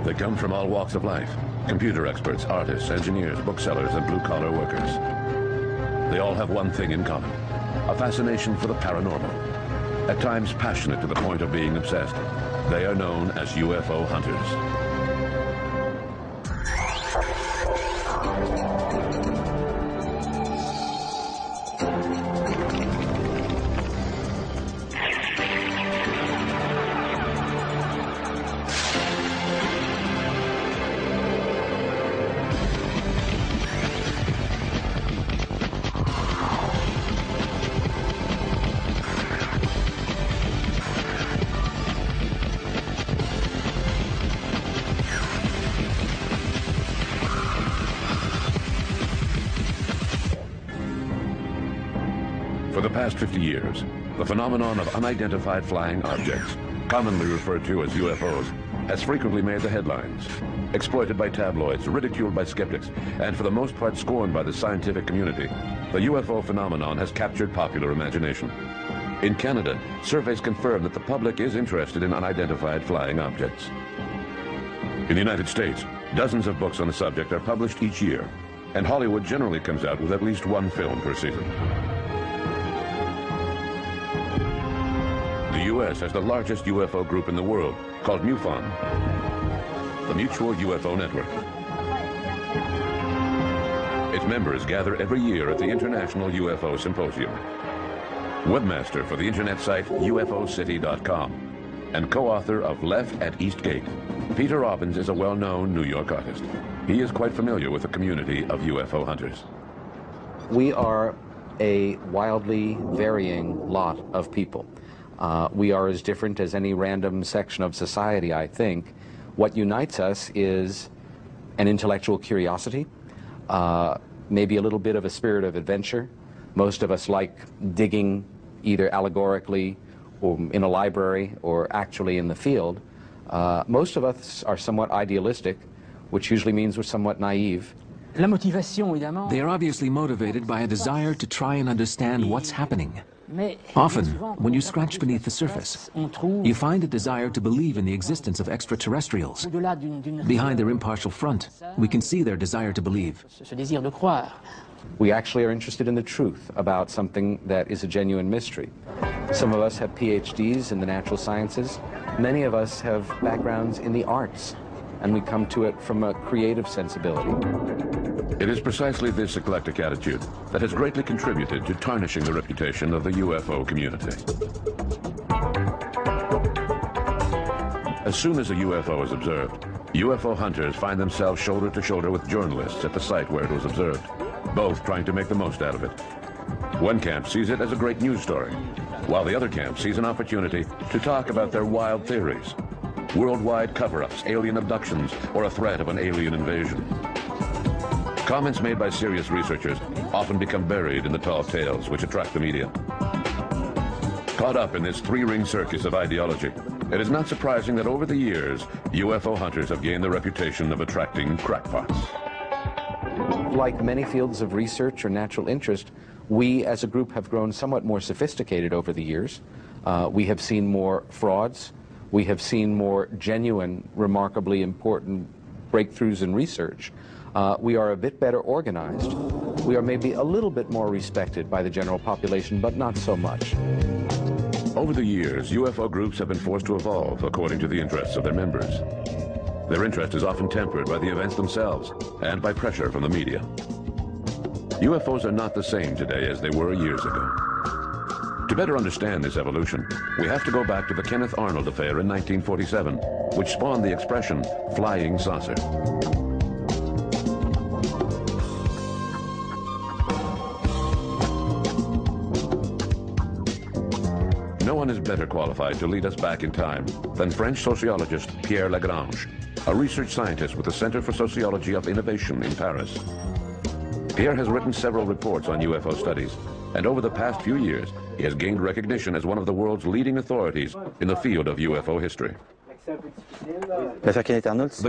They come from all walks of life. Computer experts, artists, engineers, booksellers, and blue-collar workers. They all have one thing in common, a fascination for the paranormal. At times passionate to the point of being obsessed, they are known as UFO hunters. For the past 50 years, the phenomenon of unidentified flying objects, commonly referred to as UFOs, has frequently made the headlines. Exploited by tabloids, ridiculed by skeptics, and for the most part scorned by the scientific community, the UFO phenomenon has captured popular imagination. In Canada, surveys confirm that the public is interested in unidentified flying objects. In the United States, dozens of books on the subject are published each year, and Hollywood generally comes out with at least one film per season. The U.S. has the largest UFO group in the world, called MUFON, the Mutual UFO Network. Its members gather every year at the International UFO Symposium. Webmaster for the internet site UFOcity.com and co-author of Left at East Gate, Peter Robbins is a well-known New York artist. He is quite familiar with the community of UFO hunters. We are a wildly varying lot of people. We are as different as any random section of society, I think. What unites us is an intellectual curiosity, maybe a little bit of a spirit of adventure. Most of us like digging either allegorically or in a library or actually in the field. Most of us are somewhat idealistic, which usually means we're somewhat naive. La motivation, évidemment. They are obviously motivated by a desire to try and understand what's happening. Often, when you scratch beneath the surface, you find a desire to believe in the existence of extraterrestrials. Behind their impartial front, we can see their desire to believe. We actually are interested in the truth about something that is a genuine mystery. Some of us have PhDs in the natural sciences. Many of us have backgrounds in the arts, and we come to it from a creative sensibility. It is precisely this eclectic attitude that has greatly contributed to tarnishing the reputation of the UFO community. As soon as a UFO is observed, UFO hunters find themselves shoulder to shoulder with journalists at the site where it was observed, both trying to make the most out of it. One camp sees it as a great news story, while the other camp sees an opportunity to talk about their wild theories, worldwide cover-ups, alien abductions, or a threat of an alien invasion. Comments made by serious researchers often become buried in the tall tales which attract the media. Caught up in this three-ring circus of ideology, it is not surprising that over the years, UFO hunters have gained the reputation of attracting crackpots. Like many fields of research or natural interest, we as a group have grown somewhat more sophisticated over the years. We have seen more frauds. We have seen more genuine, remarkably important breakthroughs in research. We are a bit better organized. We are maybe a little bit more respected by the general population, but not so much. Over the years, UFO groups have been forced to evolve according to the interests of their members. Their interest is often tempered by the events themselves and by pressure from the media. UFOs are not the same today as they were years ago. To better understand this evolution, we have to go back to the Kenneth Arnold affair in 1947, which spawned the expression, flying saucer. No one is better qualified to lead us back in time than French sociologist Pierre Lagrange, a research scientist with the Center for Sociology of Innovation in Paris. Pierre has written several reports on UFO studies, and over the past few years, he has gained recognition as one of the world's leading authorities in the field of UFO history. The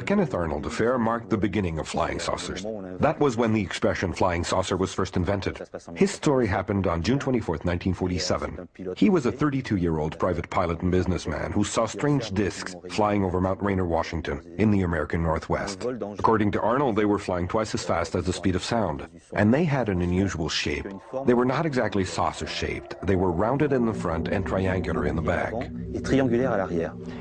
Kenneth Arnold affair marked the beginning of flying saucers. That was when the expression flying saucer was first invented. His story happened on June 24, 1947. He was a 32-year-old private pilot and businessman who saw strange discs flying over Mount Rainier, Washington, in the American Northwest. According to Arnold, they were flying twice as fast as the speed of sound, and they had an unusual shape. They were not exactly saucer-shaped. They were rounded in the front and triangular in the back.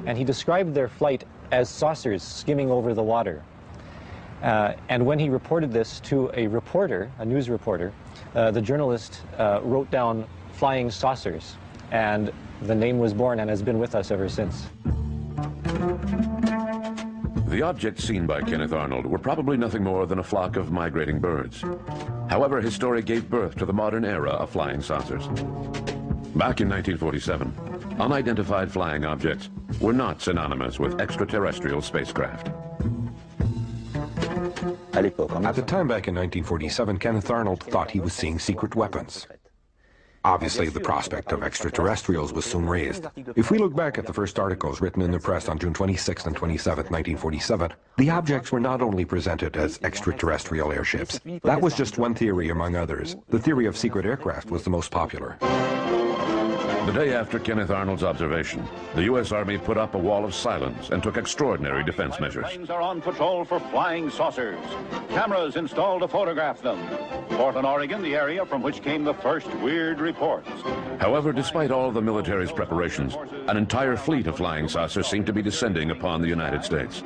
And he described their flight as saucers skimming over the water. And when he reported this to a reporter, a news reporter, the journalist wrote down flying saucers, and the name was born and has been with us ever since. The objects seen by Kenneth Arnold were probably nothing more than a flock of migrating birds. However, his story gave birth to the modern era of flying saucers. Back in 1947, unidentified flying objects were not synonymous with extraterrestrial spacecraft. At the time back in 1947, Kenneth Arnold thought he was seeing secret weapons. Obviously, the prospect of extraterrestrials was soon raised. If we look back at the first articles written in the press on June 26 and 27, 1947, the objects were not only presented as extraterrestrial airships. That was just one theory among others. The theory of secret aircraft was the most popular. The day after Kenneth Arnold's observation, the U.S. Army put up a wall of silence and took extraordinary defense measures. Planes are on patrol for flying saucers. Cameras installed to photograph them. Portland, Oregon, the area from which came the first weird reports. However, despite all of the military's preparations, an entire fleet of flying saucers seemed to be descending upon the United States.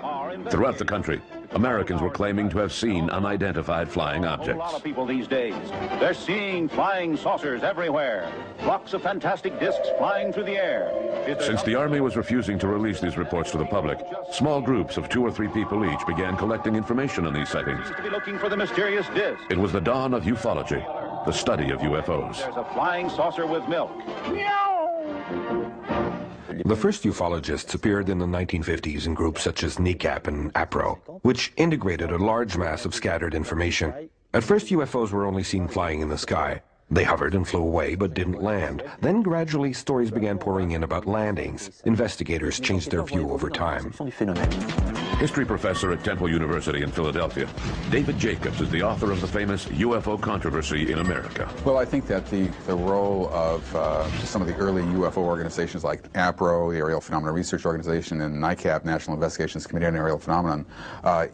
Throughout the country, Americans were claiming to have seen unidentified flying objects. A lot of people these days, they're seeing flying saucers everywhere. Flocks of fantastic discs flying through the air. Since the Army was refusing to release these reports to the public, small groups of 2 or 3 people each began collecting information on these sightings. To be looking for the mysterious disc. It was the dawn of ufology, the study of UFOs. There's a flying saucer with milk. The first ufologists appeared in the 1950s in groups such as NICAP and APRO, which integrated a large mass of scattered information. At first, UFOs were only seen flying in the sky. They hovered and flew away but didn't land. Then gradually stories began pouring in about landings. Investigators changed their view over time. History professor at Temple University in Philadelphia, David Jacobs is the author of the famous UFO controversy in America. Well, I think that the role of some of the early UFO organizations like APRO, the Aerial Phenomena Research Organization, and NICAP, National Investigations Committee on Aerial Phenomenon,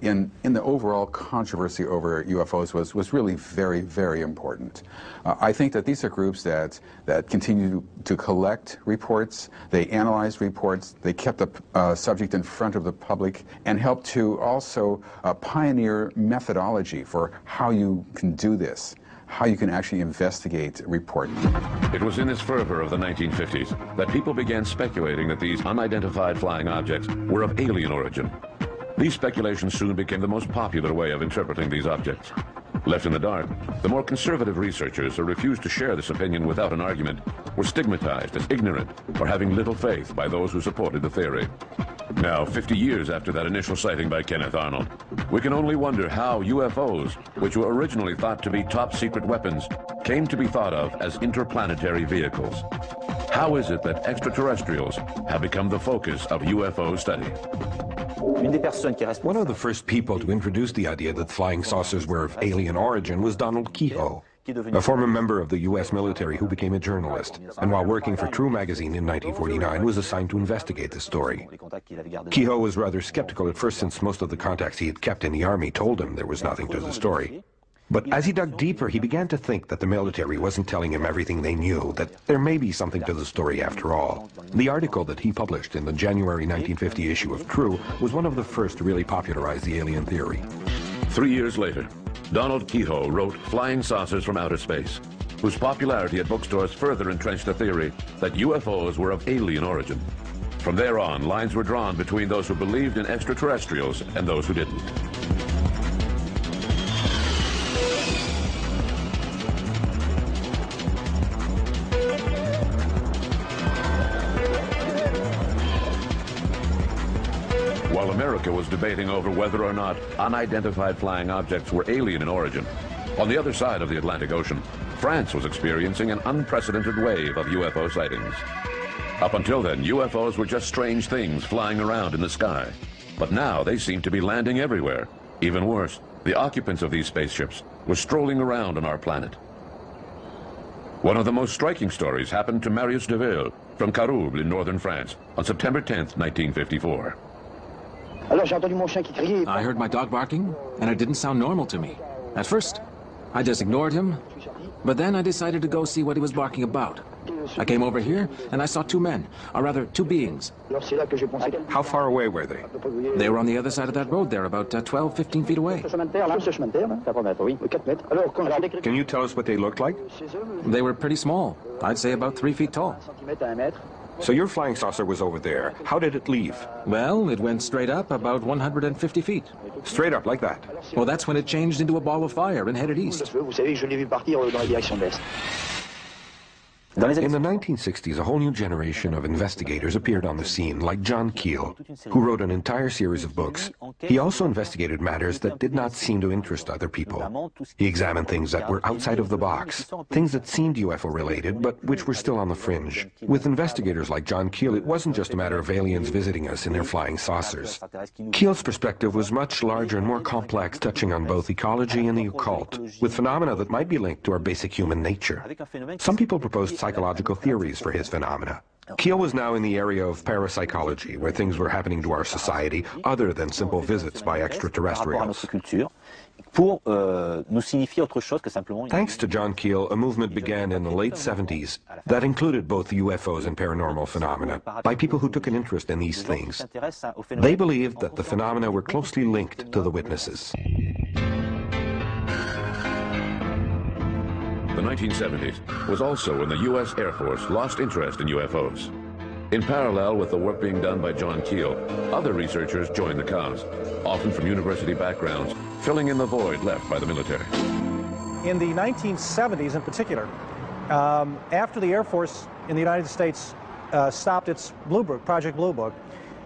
in the overall controversy over UFOs was really very, very important. I think that these are groups that continue to collect reports, they analyzed reports, they kept the subject in front of the public, and helped to also pioneer methodology for how you can do this, how you can actually investigate reporting. It was in this fervor of the 1950s that people began speculating that these unidentified flying objects were of alien origin. These speculations soon became the most popular way of interpreting these objects. Left in the dark, the more conservative researchers who refused to share this opinion without an argument were stigmatized as ignorant or having little faith by those who supported the theory. Now, 50 years after that initial sighting by Kenneth Arnold, we can only wonder how UFOs, which were originally thought to be top-secret weapons, came to be thought of as interplanetary vehicles. How is it that extraterrestrials have become the focus of UFO study? One of the first people to introduce the idea that flying saucers were of alien origin was Donald Kehoe, a former member of the U.S. military who became a journalist, and while working for True magazine in 1949 was assigned to investigate the story. Kehoe was rather skeptical at first, since most of the contacts he had kept in the Army told him there was nothing to the story. But as he dug deeper, he began to think that the military wasn't telling him everything they knew, that there may be something to the story after all. The article that he published in the January 1950 issue of True was one of the first to really popularize the alien theory. 3 years later, Donald Kehoe wrote Flying Saucers from Outer Space, whose popularity at bookstores further entrenched the theory that UFOs were of alien origin. From there on, lines were drawn between those who believed in extraterrestrials and those who didn't. While America was debating over whether or not unidentified flying objects were alien in origin, on the other side of the Atlantic Ocean, France was experiencing an unprecedented wave of UFO sightings. Up until then, UFOs were just strange things flying around in the sky. But now they seem to be landing everywhere. Even worse, the occupants of these spaceships were strolling around on our planet. One of the most striking stories happened to Marius Deville from Carouble in northern France on September 10th, 1954. I heard my dog barking, and it didn't sound normal to me. At first, I just ignored him, but then I decided to go see what he was barking about. I came over here, and I saw two men, or rather, two beings. How far away were they? They were on the other side of that road there, about 12, 15 feet away. Can you tell us what they looked like? They were pretty small. I'd say about 3 feet tall. So your flying saucer was over there. How did it leave? Well, it went straight up about 150 feet. Straight up like that? Well, that's when it changed into a ball of fire and headed east. In the 1960s, a whole new generation of investigators appeared on the scene, like John Keel, who wrote an entire series of books. He also investigated matters that did not seem to interest other people. He examined things that were outside of the box, things that seemed UFO-related, but which were still on the fringe. With investigators like John Keel, it wasn't just a matter of aliens visiting us in their flying saucers. Keel's perspective was much larger and more complex, touching on both ecology and the occult, with phenomena that might be linked to our basic human nature. Some people proposed psychological theories for his phenomena. Keel was now in the area of parapsychology, where things were happening to our society other than simple visits by extraterrestrials. Thanks to John Keel, a movement began in the late 70s that included both UFOs and paranormal phenomena by people who took an interest in these things. They believed that the phenomena were closely linked to the witnesses. The 1970s was also when the U.S. Air Force lost interest in UFOs. In parallel with the work being done by John Keel, other researchers joined the cause, often from university backgrounds, filling in the void left by the military. In the 1970s in particular, after the Air Force in the United States stopped its Blue Book, Project Blue Book,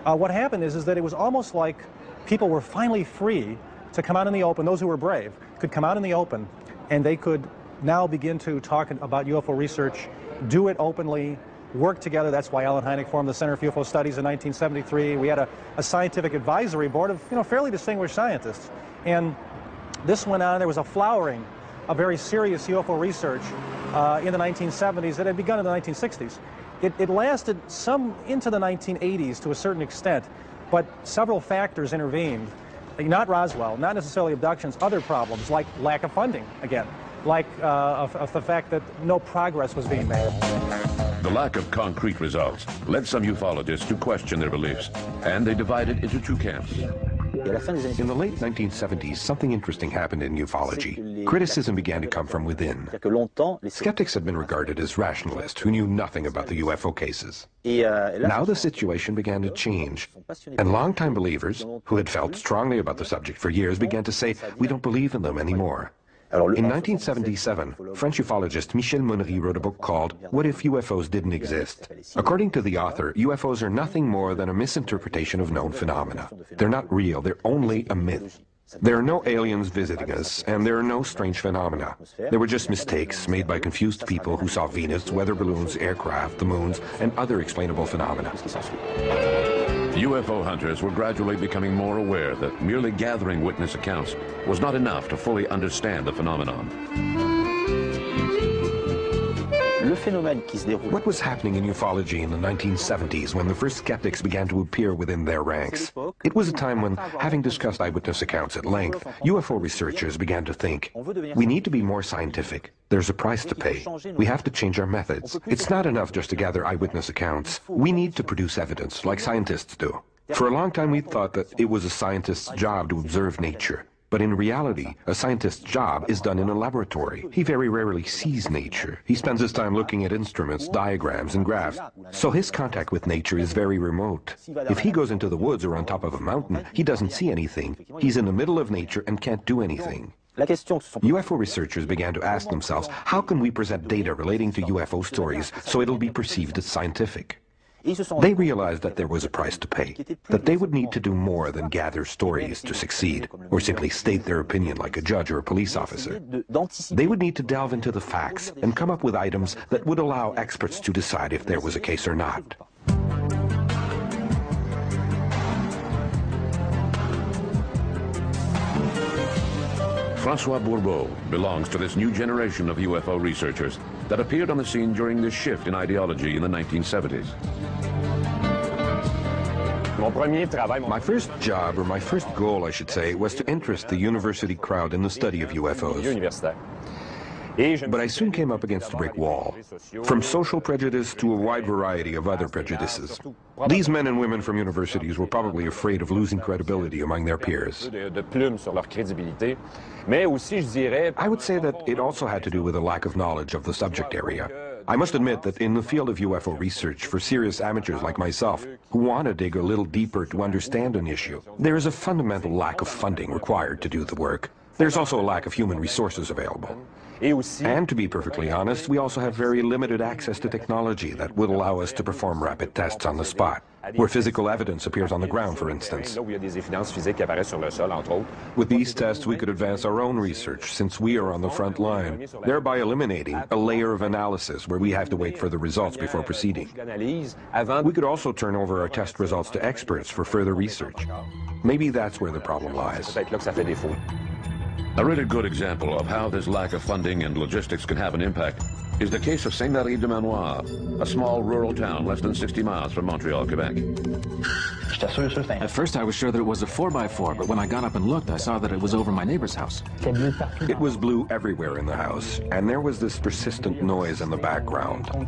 what happened is that it was almost like people were finally free to come out in the open. Those who were brave could come out in the open, and they could now begin to talk about UFO research, do it openly, work together. That's why Alan Hynek formed the Center for UFO Studies in 1973. We had a scientific advisory board of fairly distinguished scientists. And this went on. There was a flowering of very serious UFO research in the 1970s that had begun in the 1960s. It lasted some into the 1980s to a certain extent, but several factors intervened. Not Roswell, not necessarily abductions, other problems like lack of funding, again. Like of the fact that no progress was being made. The lack of concrete results led some ufologists to question their beliefs, and they divided into two camps. In the late 1970s, something interesting happened in ufology. Criticism began to come from within. Skeptics had been regarded as rationalists who knew nothing about the UFO cases. Now the situation began to change, and longtime believers, who had felt strongly about the subject for years, began to say, "We don't believe in them anymore." In 1977, French ufologist Michel Monnery wrote a book called What If UFOs Didn't Exist? According to the author, UFOs are nothing more than a misinterpretation of known phenomena. They're not real, they're only a myth. There are no aliens visiting us, and there are no strange phenomena. There were just mistakes made by confused people who saw Venus, weather balloons, aircraft, the moons, and other explainable phenomena. UFO hunters were gradually becoming more aware that merely gathering witness accounts was not enough to fully understand the phenomenon. What was happening in ufology in the 1970s when the first skeptics began to appear within their ranks? It was a time when, having discussed eyewitness accounts at length, UFO researchers began to think, we need to be more scientific. There's a price to pay. We have to change our methods. It's not enough just to gather eyewitness accounts. We need to produce evidence, like scientists do. For a long time, we thought that it was a scientist's job to observe nature. But in reality, a scientist's job is done in a laboratory. He very rarely sees nature. He spends his time looking at instruments, diagrams, and graphs. So his contact with nature is very remote. If he goes into the woods or on top of a mountain, he doesn't see anything. He's in the middle of nature and can't do anything. UFO researchers began to ask themselves, how can we present data relating to UFO stories so it'll be perceived as scientific? They realized that there was a price to pay, that they would need to do more than gather stories to succeed, or simply state their opinion like a judge or a police officer. They would need to delve into the facts and come up with items that would allow experts to decide if there was a case or not. Francois Bourbeau belongs to this new generation of UFO researchers that appeared on the scene during this shift in ideology in the 1970s. My first job, or my first goal, I should say, was to interest the university crowd in the study of UFOs. But I soon came up against a brick wall, from social prejudice to a wide variety of other prejudices. These men and women from universities were probably afraid of losing credibility among their peers. I would say that it also had to do with a lack of knowledge of the subject area. I must admit that in the field of UFO research, for serious amateurs like myself, who want to dig a little deeper to understand an issue, there is a fundamental lack of funding required to do the work. There's also a lack of human resources available. And to be perfectly honest, we also have very limited access to technology that would allow us to perform rapid tests on the spot, where physical evidence appears on the ground, for instance. With these tests, we could advance our own research, since we are on the front line, thereby eliminating a layer of analysis where we have to wait for the results before proceeding. We could also turn over our test results to experts for further research. Maybe that's where the problem lies. A really good example of how this lack of funding and logistics can have an impact is the case of Saint-Marie-de-Manoir, a small rural town less than 60 miles from Montreal, Quebec. At first I was sure that it was a 4x4, but when I got up and looked, I saw that it was over my neighbor's house. It was blue everywhere in the house, and there was this persistent noise in the background. I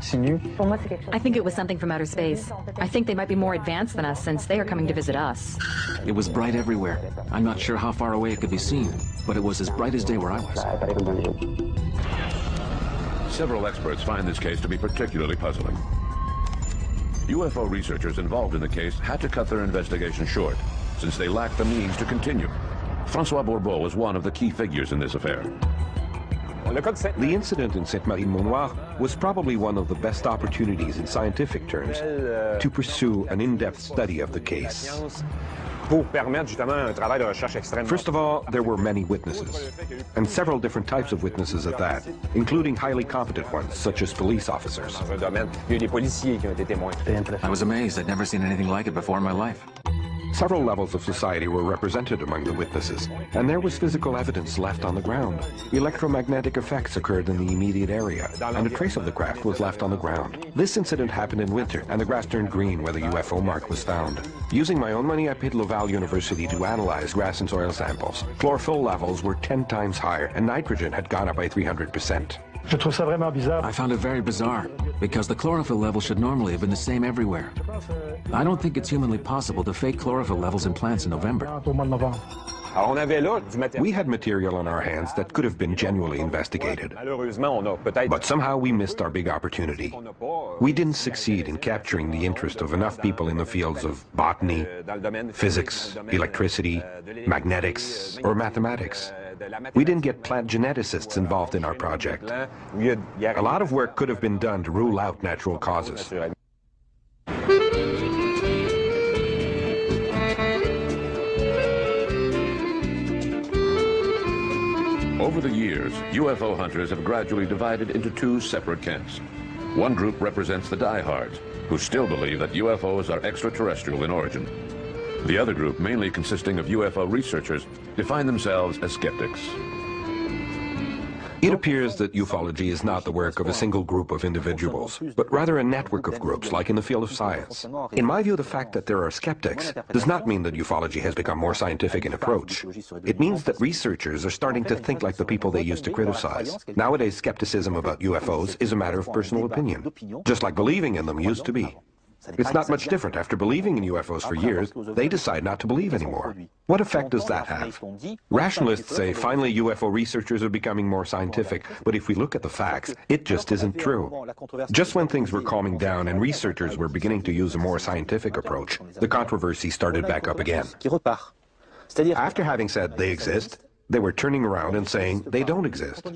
think it was something from outer space. I think they might be more advanced than us since they are coming to visit us. It was bright everywhere. I'm not sure how far away it could be seen, but it was as bright as day where I was. Several experts find this case to be particularly puzzling. UFO researchers involved in the case had to cut their investigation short, since they lacked the means to continue. Francois Bourbeau was one of the key figures in this affair. The incident in Saint-Marie-de-Manoir was probably one of the best opportunities in scientific terms to pursue an in-depth study of the case. First of all, there were many witnesses, and several different types of witnesses at that, including highly competent ones, such as police officers. I was amazed. I'd never seen anything like it before in my life. Several levels of society were represented among the witnesses, and there was physical evidence left on the ground. Electromagnetic effects occurred in the immediate area, and a trace of the craft was left on the ground. This incident happened in winter, and the grass turned green where the UFO mark was found. Using my own money, I paid Laval University to analyze grass and soil samples. Chlorophyll levels were 10 times higher, and nitrogen had gone up by 300%. I found it very bizarre, because the chlorophyll level should normally have been the same everywhere. I don't think it's humanly possible to fake chlorophyll levels in plants in November. We had material on our hands that could have been genuinely investigated. But somehow we missed our big opportunity. We didn't succeed in capturing the interest of enough people in the fields of botany, physics, electricity, magnetics, or mathematics. We didn't get plant geneticists involved in our project. A lot of work could have been done to rule out natural causes. Over the years, UFO hunters have gradually divided into two separate camps. One group represents the diehards, who still believe that UFOs are extraterrestrial in origin. The other group, mainly consisting of UFO researchers, define themselves as skeptics. It appears that ufology is not the work of a single group of individuals, but rather a network of groups like in the field of science. In my view, the fact that there are skeptics does not mean that ufology has become more scientific in approach. It means that researchers are starting to think like the people they used to criticize. Nowadays, skepticism about UFOs is a matter of personal opinion, just like believing in them used to be. It's not much different. After believing in UFOs for years, they decide not to believe anymore. What effect does that have? Rationalists say finally UFO researchers are becoming more scientific, but if we look at the facts, it just isn't true. Just when things were calming down and researchers were beginning to use a more scientific approach, the controversy started back up again. After having said they exist, They were turning around and saying they don't exist.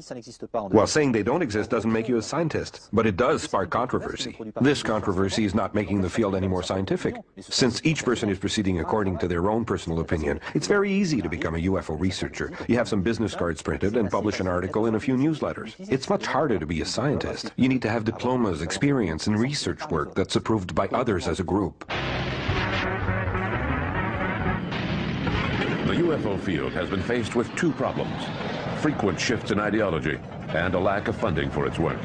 Well, saying they don't exist doesn't make you a scientist, but it does spark controversy. This controversy is not making the field any more scientific. Since each person is proceeding according to their own personal opinion, it's very easy to become a UFO researcher. You have some business cards printed and publish an article in a few newsletters. It's much harder to be a scientist. You need to have diplomas, experience, and research work that's approved by others as a group. The UFO field has been faced with two problems: frequent shifts in ideology and a lack of funding for its work.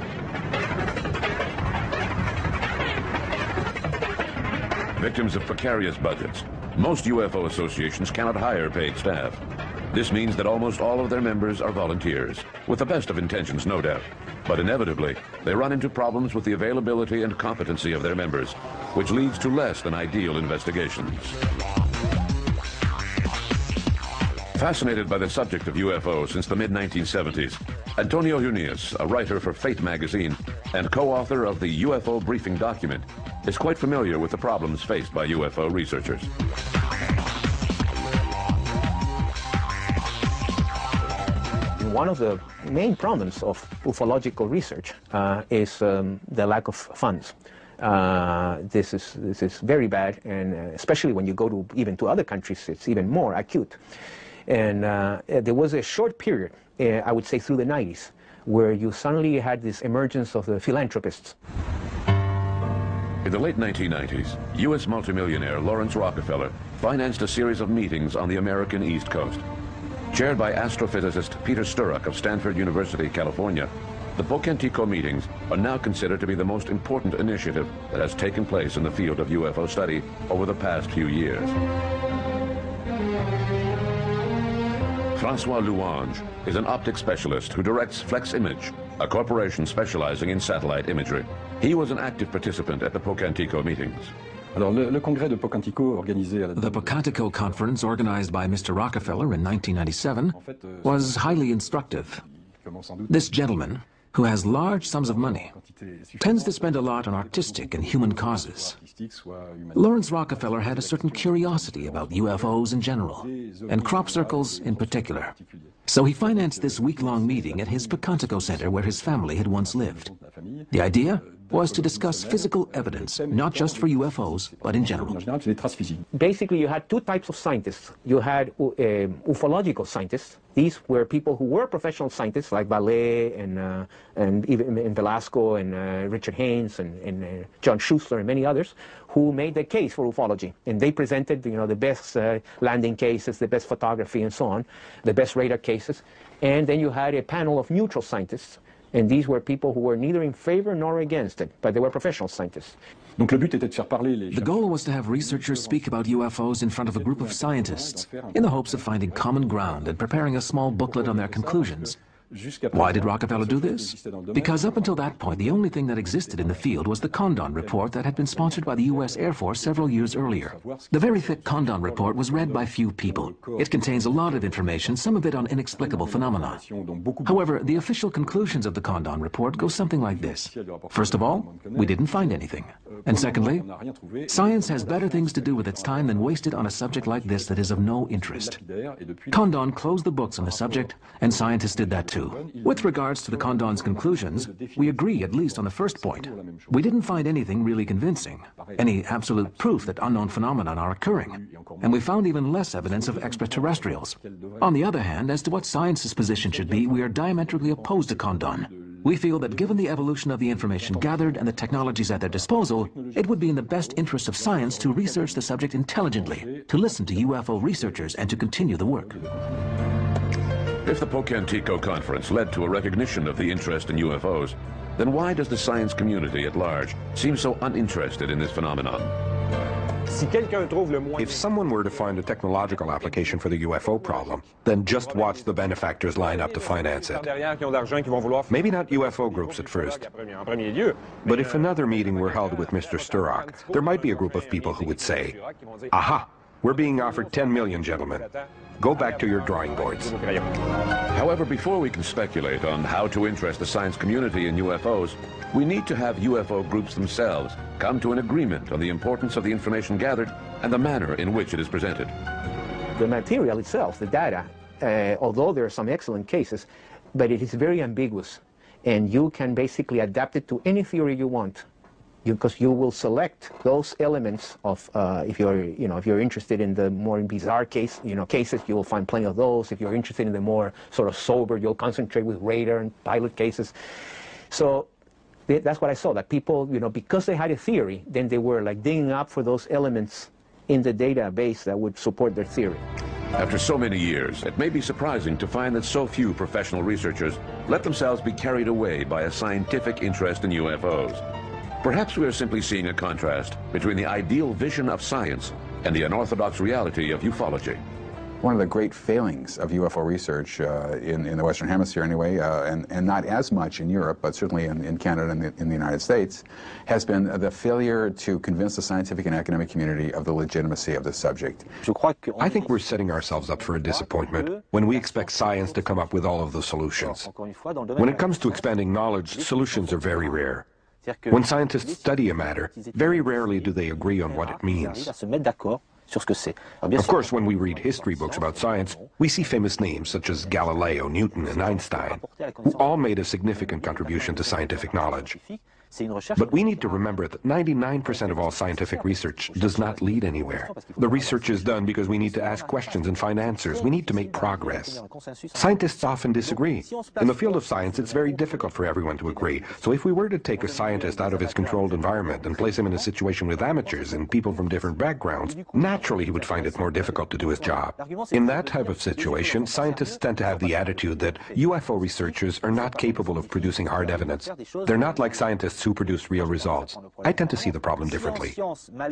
Victims of precarious budgets, most UFO associations cannot hire paid staff. This means that almost all of their members are volunteers, with the best of intentions, no doubt. But inevitably, they run into problems with the availability and competency of their members, which leads to less than ideal investigations. Fascinated by the subject of UFO since the mid-1970s, Antonio Junius, a writer for Fate magazine and co-author of the UFO briefing document, is quite familiar with the problems faced by UFO researchers. One of the main problems of ufological research is the lack of funds. This is very bad, and especially when you go to even to other countries, it's even more acute. And there was a short period, I would say through the 90s, where you suddenly had this emergence of the philanthropists. In the late 1990s, U.S. multimillionaire Lawrence Rockefeller financed a series of meetings on the American East Coast. Chaired by astrophysicist Peter Sturrock of Stanford University, California, the Pocantico meetings are now considered to be the most important initiative that has taken place in the field of UFO study over the past few years. Francois Louange is an optics specialist who directs Flex Image, a corporation specializing in satellite imagery. He was an active participant at the Pocantico meetings. The Pocantico conference, organized by Mr. Rockefeller in 1997, was highly instructive. This gentleman, who has large sums of money, tends to spend a lot on artistic and human causes. Lawrence Rockefeller had a certain curiosity about UFOs in general, and crop circles in particular. So he financed this week-long meeting at his Pocantico Center where his family had once lived. The idea was to discuss physical evidence, not just for UFOs, but in general. Basically, you had two types of scientists. You had ufological scientists. These were people who were professional scientists, like Vallée and even Velasco and Richard Haynes and John Schussler and many others, who made the case for ufology. And they presented, the best landing cases, the best photography, and so on, the best radar cases. And then you had a panel of neutral scientists. And these were people who were neither in favor nor against it, but they were professional scientists. The goal was to have researchers speak about UFOs in front of a group of scientists, in the hopes of finding common ground and preparing a small booklet on their conclusions. Why did Rockefeller do this? Because up until that point, the only thing that existed in the field was the Condon report that had been sponsored by the U.S. Air Force several years earlier. The very thick Condon report was read by few people. It contains a lot of information, some of it on inexplicable phenomena. However, the official conclusions of the Condon report go something like this. First of all, we didn't find anything. And secondly, science has better things to do with its time than waste it on a subject like this that is of no interest. Condon closed the books on the subject, and scientists did that too. With regards to the Condon's conclusions, we agree at least on the first point. We didn't find anything really convincing, any absolute proof that unknown phenomena are occurring, and we found even less evidence of extraterrestrials. On the other hand, as to what science's position should be, we are diametrically opposed to Condon. We feel that given the evolution of the information gathered and the technologies at their disposal, it would be in the best interest of science to research the subject intelligently, to listen to UFO researchers, and to continue the work. If the Pocantico conference led to a recognition of the interest in UFOs, then why does the science community at large seem so uninterested in this phenomenon? If someone were to find a technological application for the UFO problem, then just watch the benefactors line up to finance it. Maybe not UFO groups at first, but if another meeting were held with Mr. Sturrock, there might be a group of people who would say, "Aha, we're being offered 10 million, gentlemen. Go back to your drawing boards." However, before we can speculate on how to interest the science community in UFOs, we need to have UFO groups themselves come to an agreement on the importance of the information gathered and the manner in which it is presented. The material itself, the data, although there are some excellent cases, but it is very ambiguous, and you can basically adapt it to any theory you want, because you will select those elements of, if you're interested in the more bizarre cases, you will find plenty of those. If you're interested in the more sort of sober, you'll concentrate with radar and pilot cases. So that's what I saw, that people, because they had a theory, then they were like digging up for those elements in the database that would support their theory. After so many years, it may be surprising to find that so few professional researchers let themselves be carried away by a scientific interest in UFOs. Perhaps we are simply seeing a contrast between the ideal vision of science and the unorthodox reality of ufology. One of the great failings of UFO research in the Western Hemisphere anyway, and not as much in Europe, but certainly in Canada and in the United States, has been the failure to convince the scientific and academic community of the legitimacy of the subject. I think we're setting ourselves up for a disappointment when we expect science to come up with all of the solutions. When it comes to expanding knowledge, solutions are very rare. When scientists study a matter, very rarely do they agree on what it means. Of course, when we read history books about science, we see famous names such as Galileo, Newton, and Einstein, who all made a significant contribution to scientific knowledge. But we need to remember that 99% of all scientific research does not lead anywhere. The research is done because we need to ask questions and find answers. We need to make progress. Scientists often disagree. In the field of science, it's very difficult for everyone to agree. So if we were to take a scientist out of his controlled environment and place him in a situation with amateurs and people from different backgrounds, naturally he would find it more difficult to do his job. In that type of situation, scientists tend to have the attitude that UFO researchers are not capable of producing hard evidence. They're not like scientists who produce real results. I tend to see the problem differently.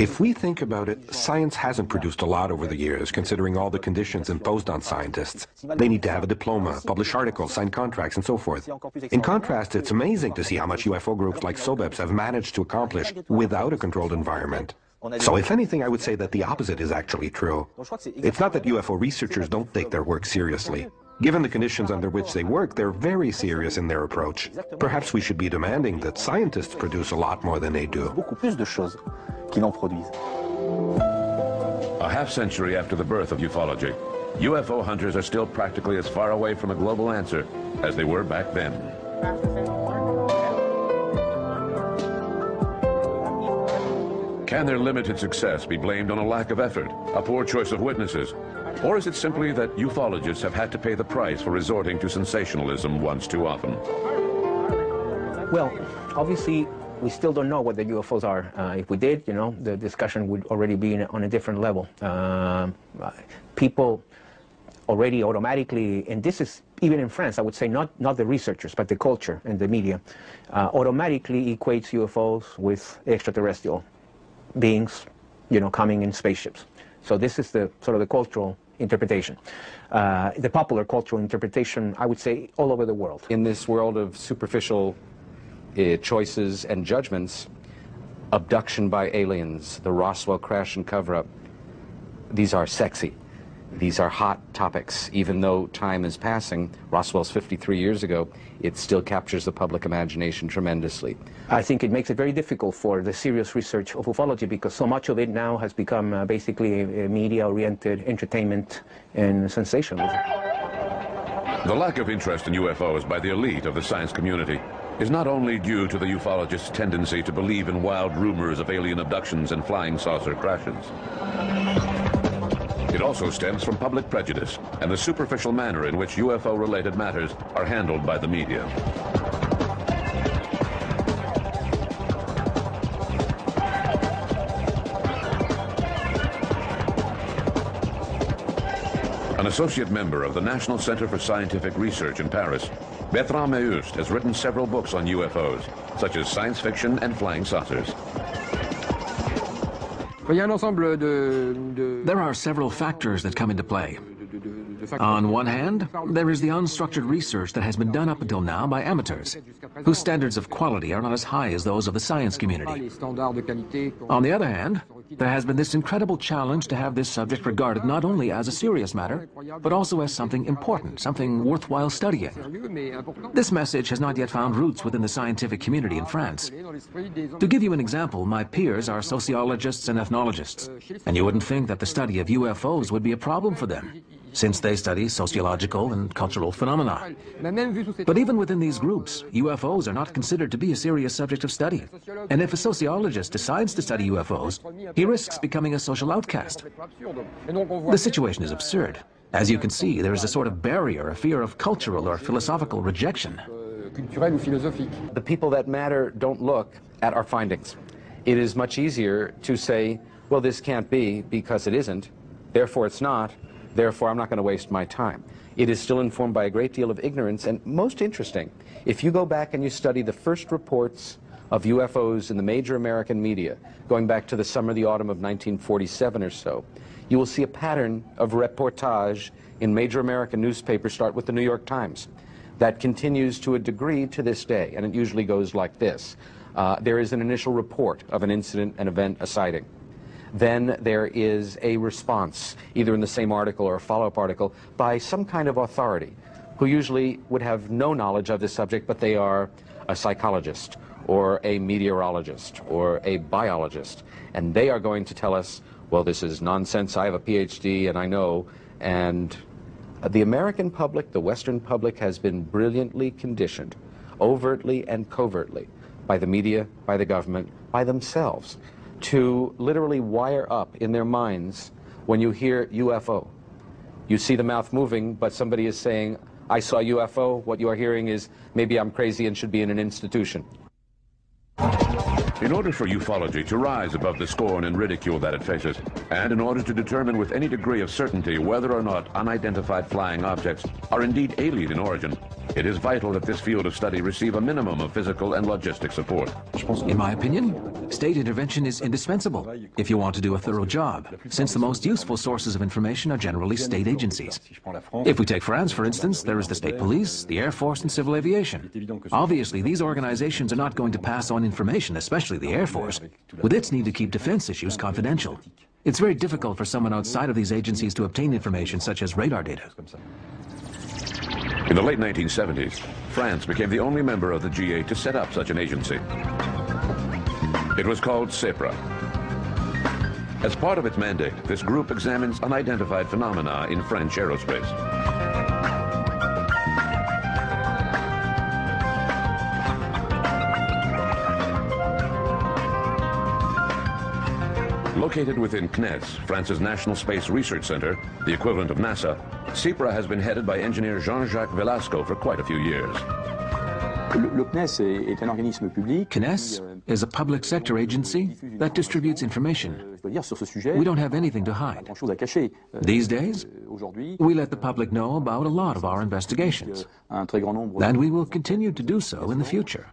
If we think about it, science hasn't produced a lot over the years, considering all the conditions imposed on scientists. They need to have a diploma, publish articles, sign contracts, and so forth. In contrast, it's amazing to see how much UFO groups like SOBEPS have managed to accomplish without a controlled environment. So if anything, I would say that the opposite is actually true. It's not that UFO researchers don't take their work seriously. Given the conditions under which they work, they're very serious in their approach. Perhaps we should be demanding that scientists produce a lot more than they do. A half-century after the birth of ufology, UFO hunters are still practically as far away from a global answer as they were back then. Can their limited success be blamed on a lack of effort, a poor choice of witnesses, or is it simply that ufologists have had to pay the price for resorting to sensationalism once too often? Well, obviously, we still don't know what the UFOs are. If we did, the discussion would already be on a different level. People already automatically, and this is even in France, I would say not the researchers, but the culture and the media, automatically equates UFOs with extraterrestrial beings, coming in spaceships. So this is the sort of the cultural interpretation. The popular cultural interpretation, I would say, all over the world. In this world of superficial choices and judgments, abduction by aliens, the Roswell crash and cover-up, these are sexy. These are hot topics. Even though time is passing, Roswell's 53 years ago, it still captures the public imagination tremendously. I think it makes it very difficult for the serious research of ufology because so much of it now has become basically a media-oriented entertainment and sensationalism. The lack of interest in UFOs by the elite of the science community is not only due to the ufologists' tendency to believe in wild rumors of alien abductions and flying saucer crashes. It also stems from public prejudice and the superficial manner in which UFO-related matters are handled by the media. An associate member of the National Center for Scientific Research in Paris, Bertrand Meust has written several books on UFOs, such as science fiction and flying saucers. There are several factors that come into play. On one hand, there is the unstructured research that has been done up until now by amateurs, whose standards of quality are not as high as those of the science community. On the other hand, there has been this incredible challenge to have this subject regarded not only as a serious matter, but also as something important, something worthwhile studying. This message has not yet found roots within the scientific community in France. To give you an example, my peers are sociologists and ethnologists, and you wouldn't think that the study of UFOs would be a problem for them. since they study sociological and cultural phenomena. But even within these groups, UFOs are not considered to be a serious subject of study. And if a sociologist decides to study UFOs, he risks becoming a social outcast. The situation is absurd. As you can see, there is a sort of barrier, a fear of cultural or philosophical rejection. The people that matter don't look at our findings. It is much easier to say, well, this can't be because it isn't, therefore it's not, therefore I'm not going to waste my time. It is still informed by a great deal of ignorance, and most interesting, if you go back and you study the first reports of UFOs in the major American media, going back to the summer, the autumn of 1947 or so, you will see a pattern of reportage in major American newspapers, start with the New York Times, that continues to a degree to this day, and it usually goes like this. There is an initial report of an incident, an event, a sighting. Then there is a response, either in the same article or a follow-up article, by some kind of authority, who usually would have no knowledge of this subject, but they are a psychologist, or a meteorologist, or a biologist, and they are going to tell us, well, this is nonsense, I have a PhD and I know, and the American public, the Western public, has been brilliantly conditioned, overtly and covertly, by the media, by the government, by themselves, to literally wire up in their minds when you hear UFO. You see the mouth moving, but somebody is saying, I saw UFO. What you are hearing is, maybe I'm crazy and should be in an institution. In order for ufology to rise above the scorn and ridicule that it faces, and in order to determine with any degree of certainty whether or not unidentified flying objects are indeed alien in origin, it is vital that this field of study receive a minimum of physical and logistic support. In my opinion, state intervention is indispensable if you want to do a thorough job, since the most useful sources of information are generally state agencies. If we take France, for instance, there is the state police, the Air Force, and civil aviation. Obviously, these organizations are not going to pass on information, especially the Air Force, with its need to keep defense issues confidential. It's very difficult for someone outside of these agencies to obtain information such as radar data. In the late 1970s, France became the only member of the G8 to set up such an agency. It was called CEPRA. As part of its mandate, this group examines unidentified phenomena in French aerospace. Located within CNES, France's National Space Research Center, the equivalent of NASA, CEPRA has been headed by engineer Jean-Jacques Velasco for quite a few years. CNES is a public sector agency that distributes information. We don't have anything to hide. These days, we let the public know about a lot of our investigations, and we will continue to do so in the future.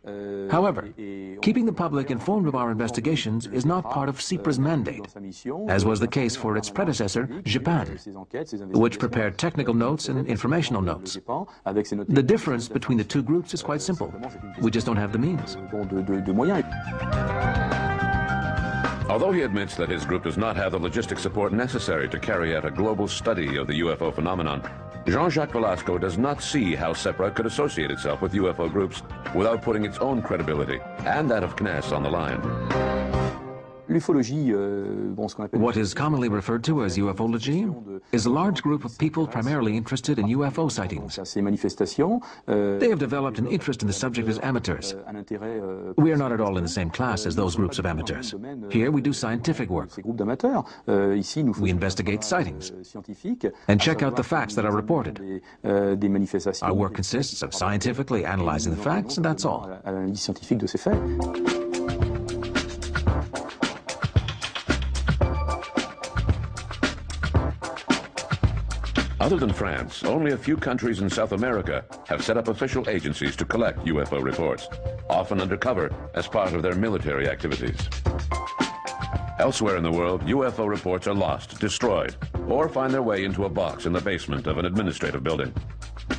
However, keeping the public informed of our investigations is not part of CEPRA's mandate, as was the case for its predecessor, Japan, which prepared technical notes and informational notes. The difference between the two groups is quite simple. We just don't have the means. Although he admits that his group does not have the logistic support necessary to carry out a global study of the UFO phenomenon, Jean-Jacques Velasco does not see how CEPRA could associate itself with UFO groups without putting its own credibility and that of CNES on the line. What is commonly referred to as ufology is a large group of people primarily interested in UFO sightings. They have developed an interest in the subject as amateurs. We are not at all in the same class as those groups of amateurs. Here we do scientific work. We investigate sightings and check out the facts that are reported. Our work consists of scientifically analyzing the facts, and that's all. Other than France, only a few countries in South America have set up official agencies to collect UFO reports, often undercover as part of their military activities. Elsewhere in the world, UFO reports are lost, destroyed, or find their way into a box in the basement of an administrative building.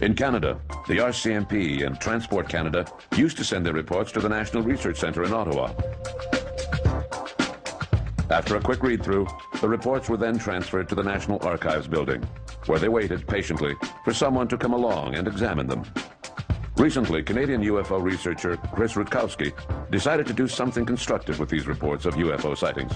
In Canada, the RCMP and Transport Canada used to send their reports to the National Research Centre in Ottawa. After a quick read-through, the reports were then transferred to the National Archives building, where they waited patiently for someone to come along and examine them. Recently, Canadian UFO researcher Chris Rutkowski decided to do something constructive with these reports of UFO sightings.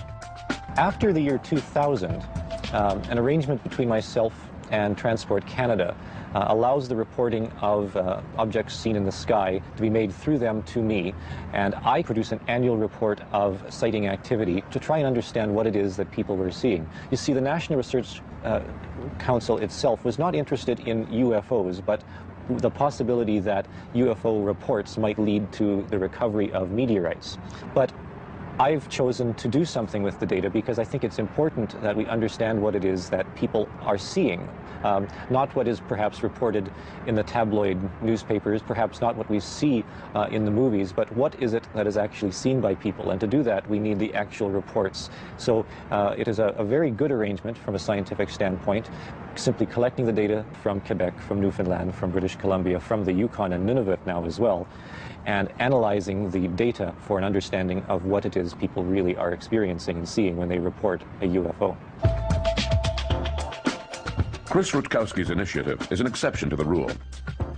After the year 2000, An arrangement between myself and Transport Canada allows the reporting of objects seen in the sky to be made through them to me, and I produce an annual report of sighting activity to try and understand what it is that people were seeing. You see, the National Research Council itself was not interested in UFOs, but the possibility that UFO reports might lead to the recovery of meteorites. But I've chosen to do something with the data because I think it's important that we understand what it is that people are seeing. Not what is perhaps reported in the tabloid newspapers, perhaps not what we see in the movies, but what is it that is actually seen by people. And to do that, we need the actual reports. So it is a very good arrangement from a scientific standpoint, simply collecting the data from Quebec, from Newfoundland, from British Columbia, from the Yukon and Nunavut now as well, and analyzing the data for an understanding of what it is people really are experiencing and seeing when they report a UFO. Chris Rutkowski's initiative is an exception to the rule.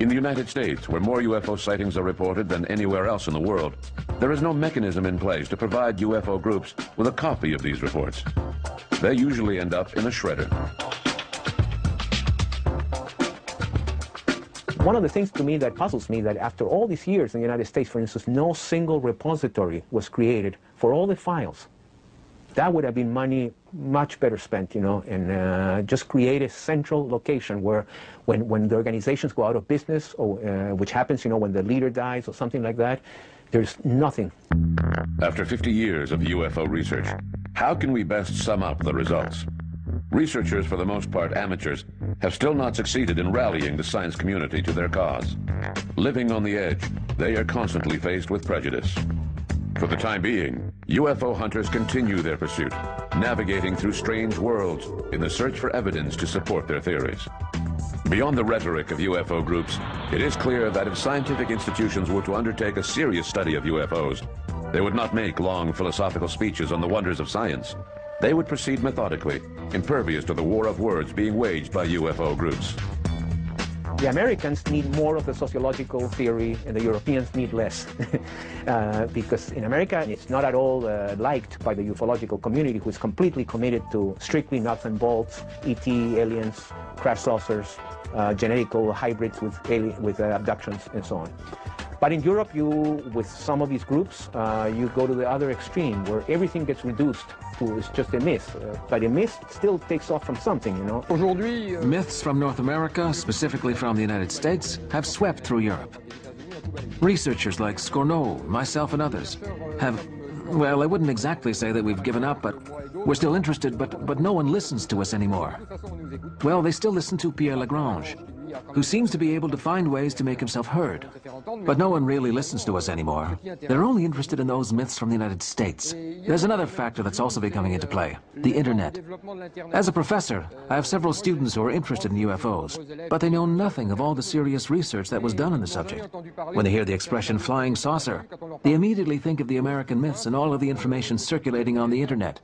In the United States, where more UFO sightings are reported than anywhere else in the world, there is no mechanism in place to provide UFO groups with a copy of these reports. They usually end up in a shredder. One of the things to me that puzzles me that after all these years in the United States, for instance, no single repository was created for all the files. That would have been money much better spent, you know, and just create a central location where when the organizations go out of business, or which happens, you know, when the leader dies or something like that, there's nothing. After 50 years of UFO research, how can we best sum up the results? Researchers, for the most part amateurs, have still not succeeded in rallying the science community to their cause. Living on the edge, they are constantly faced with prejudice. For the time being, UFO hunters continue their pursuit, navigating through strange worlds in the search for evidence to support their theories. Beyond the rhetoric of UFO groups, it is clear that if scientific institutions were to undertake a serious study of UFOs, they would not make long philosophical speeches on the wonders of science. They would proceed methodically, impervious to the war of words being waged by UFO groups. The Americans need more of the sociological theory, and the Europeans need less. Because in America, it's not at all liked by the ufological community, who is completely committed to strictly nuts and bolts, ET, aliens, crash saucers, genetical hybrids with abductions, and so on. But in Europe, with some of these groups, you go to the other extreme, where everything gets reduced to it's just a myth. But a myth still takes off from something, you know. Myths from North America, specifically from the United States, have swept through Europe. Researchers like Scorno, myself, and others have, well, I wouldn't exactly say that we've given up, but we're still interested, but no one listens to us anymore. Well, they still listen to Pierre Lagrange, who seems to be able to find ways to make himself heard. But no one really listens to us anymore. They're only interested in those myths from the United States. There's another factor that's also becoming into play: the internet. As a professor, I have several students who are interested in UFOs, but they know nothing of all the serious research that was done on the subject. When they hear the expression flying saucer, they immediately think of the American myths and all of the information circulating on the internet.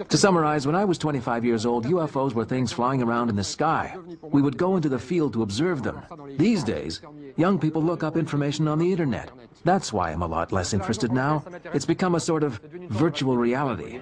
To summarize, when I was 25 years old, UFOs were things flying around in the sky. We would go into the field to observe them. These days, young people look up information on the internet. That's why I'm a lot less interested now. It's become a sort of virtual reality.